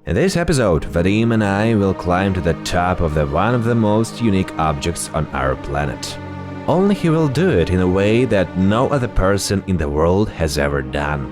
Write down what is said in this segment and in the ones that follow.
In this episode, Vadim and I will climb to the top of one of the most unique objects on our planet. Only he will do it in a way that no other person in the world has ever done.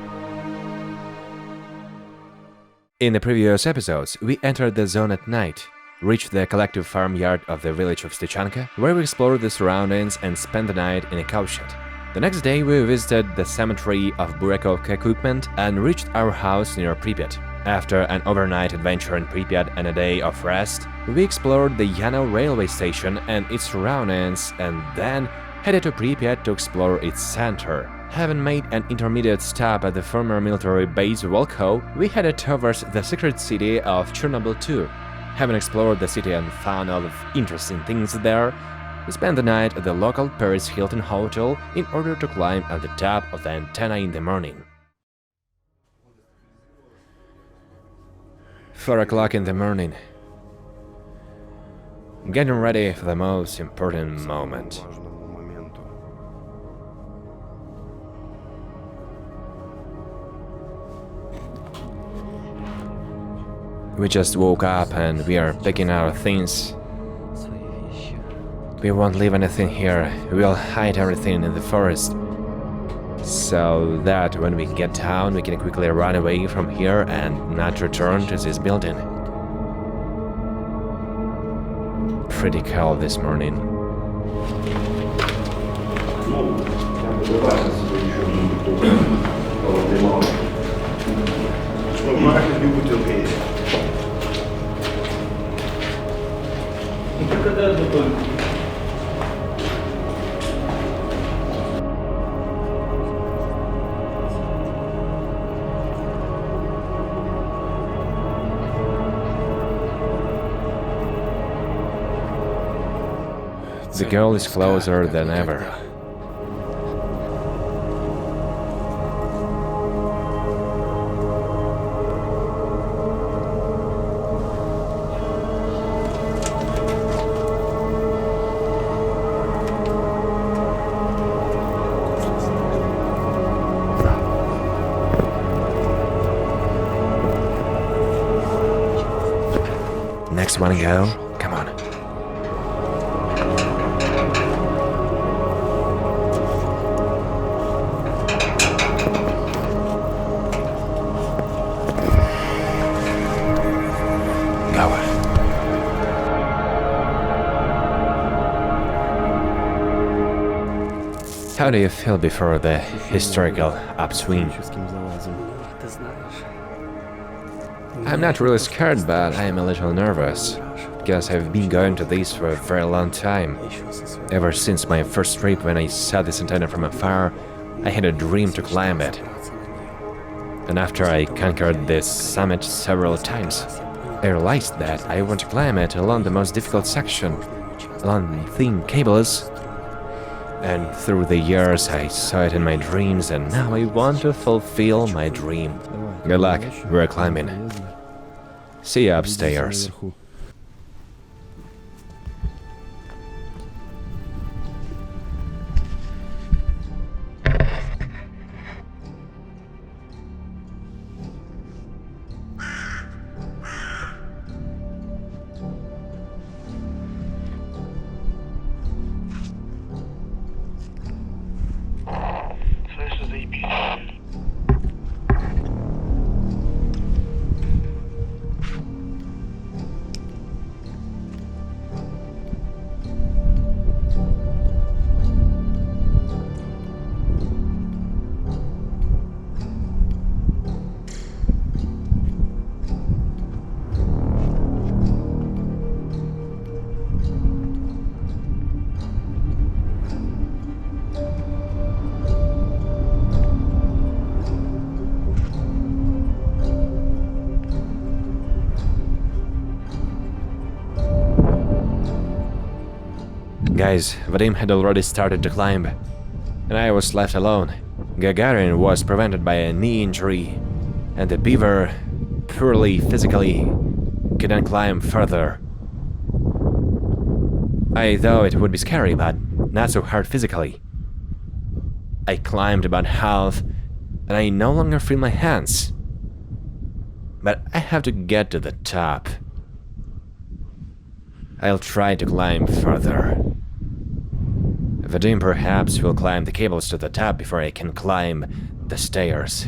In the previous episodes, we entered the zone at night, reached the collective farmyard of the village of Stichanka, where we explored the surroundings and spent the night in a cowshed. The next day we visited the cemetery of Burekov equipment and reached our house near Pripyat. After an overnight adventure in Pripyat and a day of rest, we explored the Yano railway station and its surroundings and then headed to Pripyat to explore its center. Having made an intermediate stop at the former military base Volko, we headed towards the secret city of Chernobyl 2. Having explored the city and found all of interesting things there, we spent the night at the local Paris Hilton hotel in order to climb at the top of the antenna in the morning. 4 o'clock in the morning. Getting ready for the most important moment. We just woke up and we are picking our things. We won't leave anything here, we'll hide everything in the forest. So that when we get down, we can quickly run away from here and not return to this building. Pretty cold this morning. The girl is closer than ever. Next one go, come on. How do you feel before the historical upswing? I'm not really scared, but I am a little nervous, because I've been going to this for a very long time. Ever since my first trip when I saw this antenna from afar, I had a dream to climb it. And after I conquered this summit several times, I realized that I want to climb it along the most difficult section, along thin cables. And through the years I saw it in my dreams, and now I want to fulfill my dream. Good luck, we're climbing. See you upstairs. Guys, Vadim had already started to climb, and I was left alone. Gagarin was prevented by a knee injury, and the beaver, poorly physically, couldn't climb further. I thought it would be scary, but not so hard physically. I climbed about half, and I no longer feel my hands. but I have to get to the top. I'll try to climb further. Vadim perhaps will climb the cables to the top before I can climb the stairs.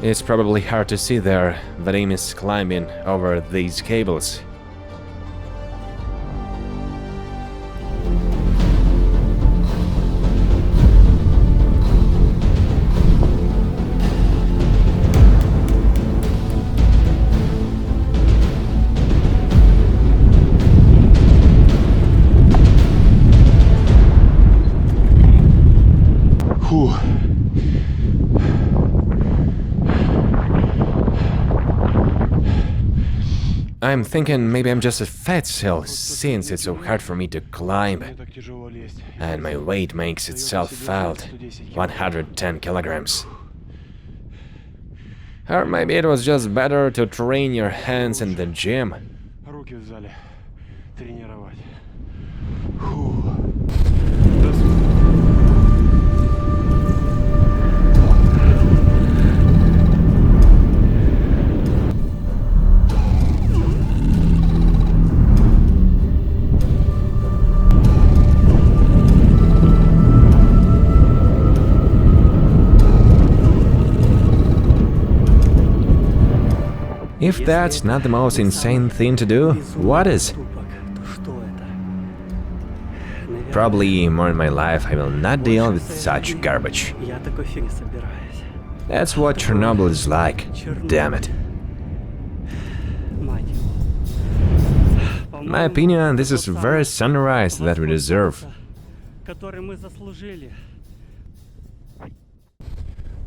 It's probably hard to see there. Vadim is climbing over these cables. Whew. I'm thinking maybe I'm just a fat cell, since it's so hard for me to climb. And my weight makes itself felt 110 kilograms. Or maybe it was just better to train your hands in the gym. If that's not the most insane thing to do, what is? Probably more in my life I will not deal with such garbage. That's what Chernobyl is like, damn it. In my opinion, this is the very sunrise that we deserve.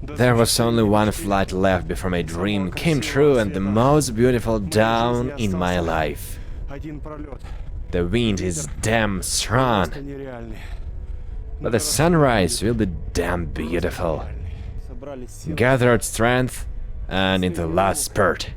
There was only one flight left before my dream came true and the most beautiful dawn in my life. The wind is damn strong, but the sunrise will be damn beautiful. Gathered strength and in the last spurt.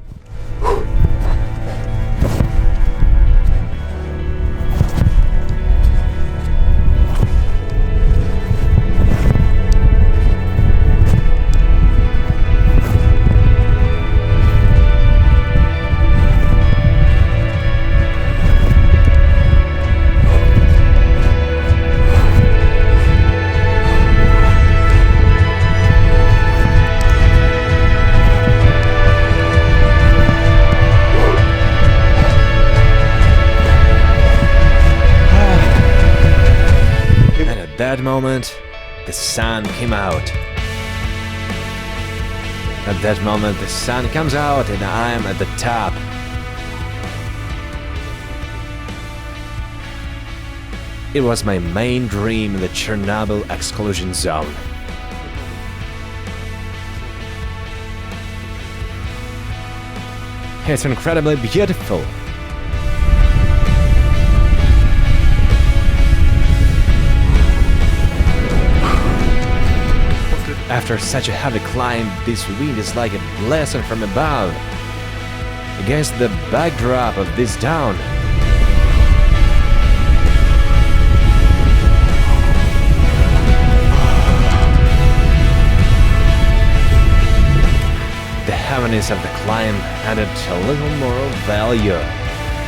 At that moment, the sun came out. At that moment, the sun comes out and I am at the top. It was my main dream in the Chernobyl Exclusion Zone. It's incredibly beautiful. After such a heavy climb, this wind is like a blessing from above. Against the backdrop of this town, the heaviness of the climb added a little more value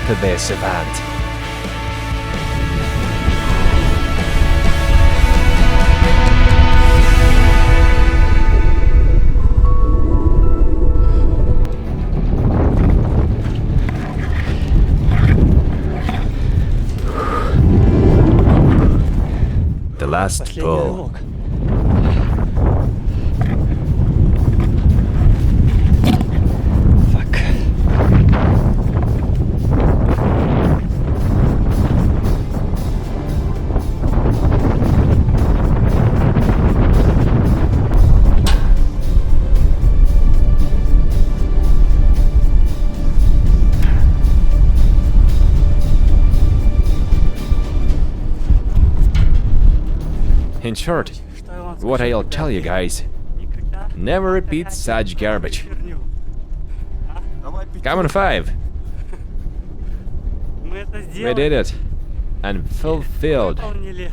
to this event. Last pull. Fuck. In short, what I'll tell you guys, never repeat such garbage. Come on, 5. We did it. And fulfilled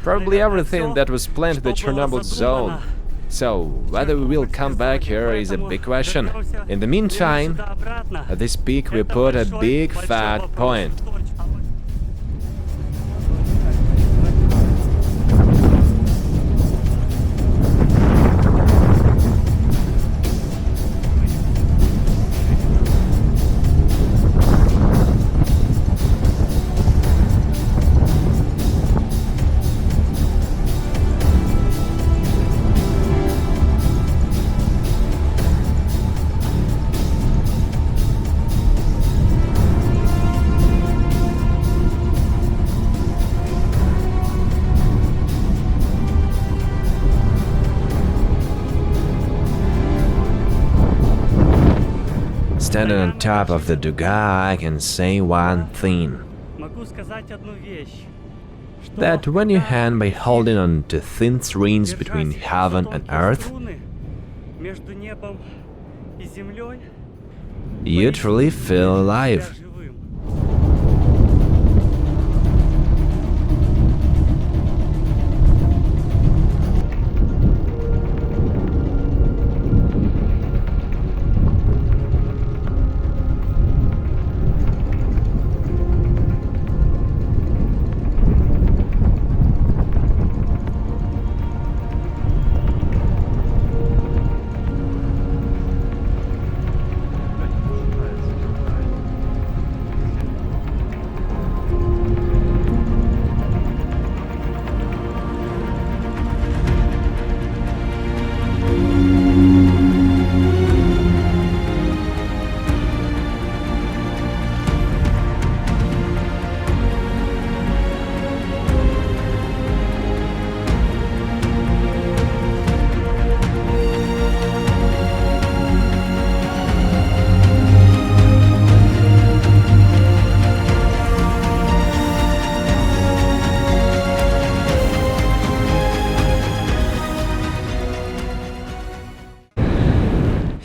probably everything that was planned in the Chernobyl zone. So, whether we will come back here is a big question. In the meantime, at this peak we put a big fat point. Standing on top of the Duga, I can say one thing. That when you hang by holding on to thin strings between heaven and earth, you truly feel alive.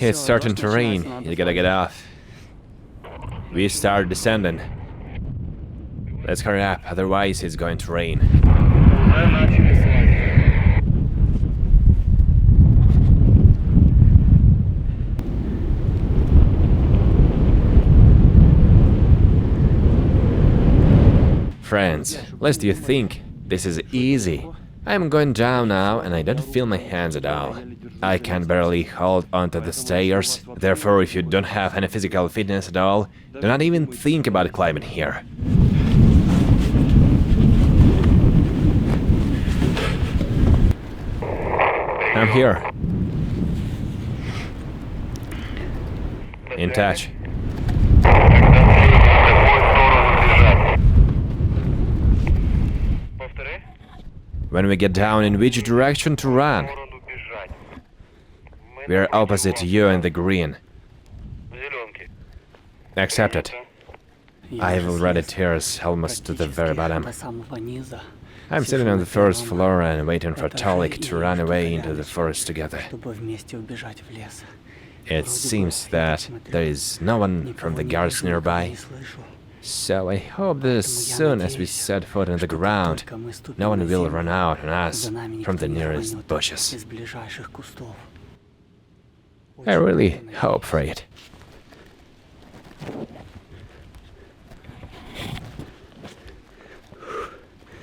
It's starting to rain, you gotta get off. We start descending. Let's hurry up, otherwise it's going to rain. Friends, lest you think this is easy. I'm going down now and I don't feel my hands at all. I can barely hold onto the stairs, therefore if you don't have any physical fitness at all, do not even think about climbing here. I'm here. In touch. When we get down, in which direction to run? We are opposite you in the green. Accepted. I have already tears almost to the very bottom. I'm sitting on the first floor and waiting for Tolik to run away into the forest together. It seems that there is no one from the guards nearby, so I hope that as soon as we set foot on the ground, no one will run out on us from the nearest bushes. I really hope for it.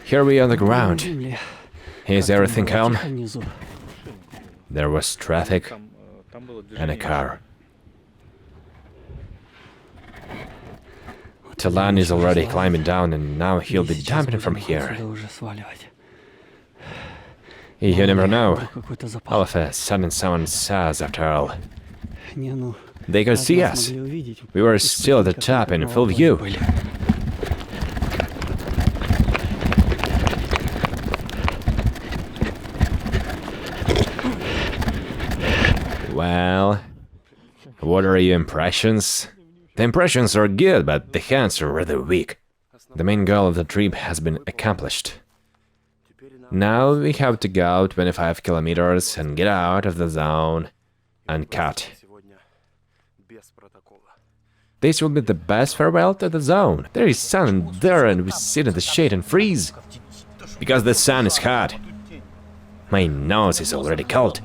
Here we are on the ground. Is everything calm? There was traffic and a car. Talan is already climbing down and now he'll be jumping from here. You never know. All of a sudden someone says after all. They could see us. We were still at the top in full view. Well, what are your impressions? The impressions are good, but the hands are rather weak. The main goal of the trip has been accomplished. Now we have to go 25 kilometers and get out of the zone and cut. This will be the best farewell to the zone. There is sun there and we sit in the shade and freeze. Because the sun is hot. My nose is already cold.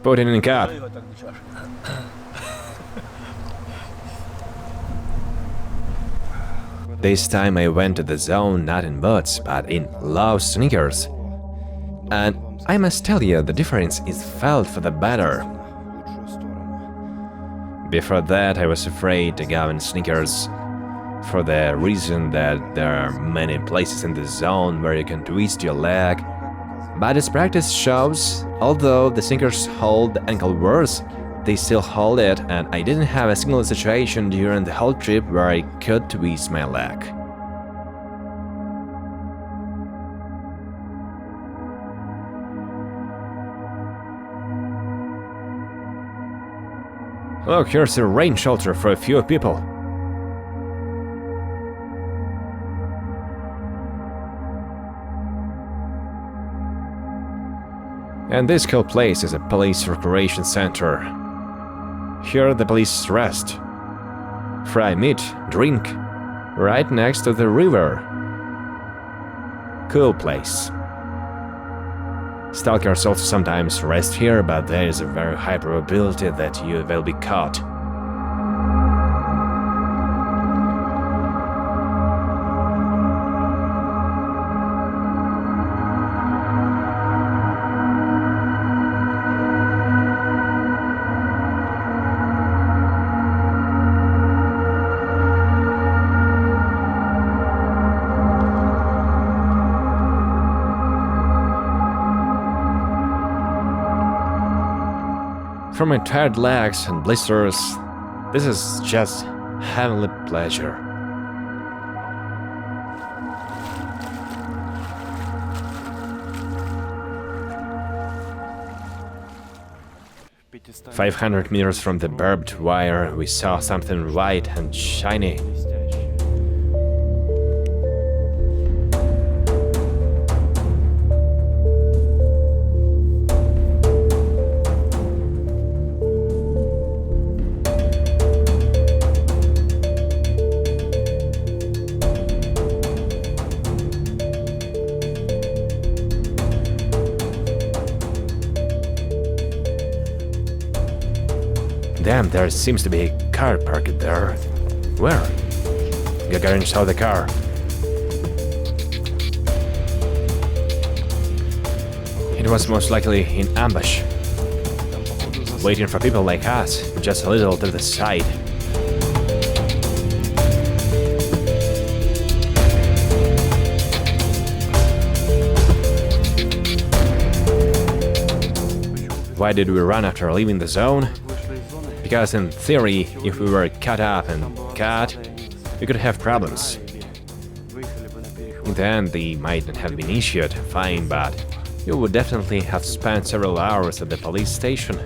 Put it in a cup. This time I went to the zone not in boots, but in low sneakers. And I must tell you, the difference is felt for the better. Before that, I was afraid to go in sneakers, for the reason that there are many places in the zone where you can twist your leg. But as practice shows, although the sneakers hold the ankle worse, they still hold it, and I didn't have a single situation during the whole trip where I could twist my leg. Look, here's a rain shelter for a few people. And this cool place is a police recreation center. Here the police rest, fry meat, drink, right next to the river. Cool place. Stalkers also sometimes rest here, but there is a very high probability that you will be caught. For my tired legs and blisters, this is just heavenly pleasure. "500 meters from the barbed wire, we saw something white and shiny. Damn, there seems to be a car parked there. Where? Gagarin saw the car. It was most likely in ambush, waiting for people like us, just a little to the side. Why did we run after leaving the zone? Because in theory, if we were cut up and cut, we could have problems. In the end, they might not have been issued, fine, but you would definitely have spent several hours at the police station.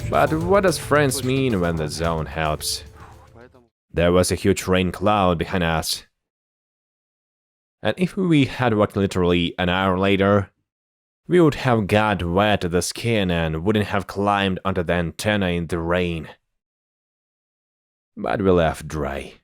But what does friends mean when the zone helps? There was a huge rain cloud behind us. And if we had walked literally an hour later, we would have got wet to the skin and wouldn't have climbed onto the antenna in the rain. But we left dry.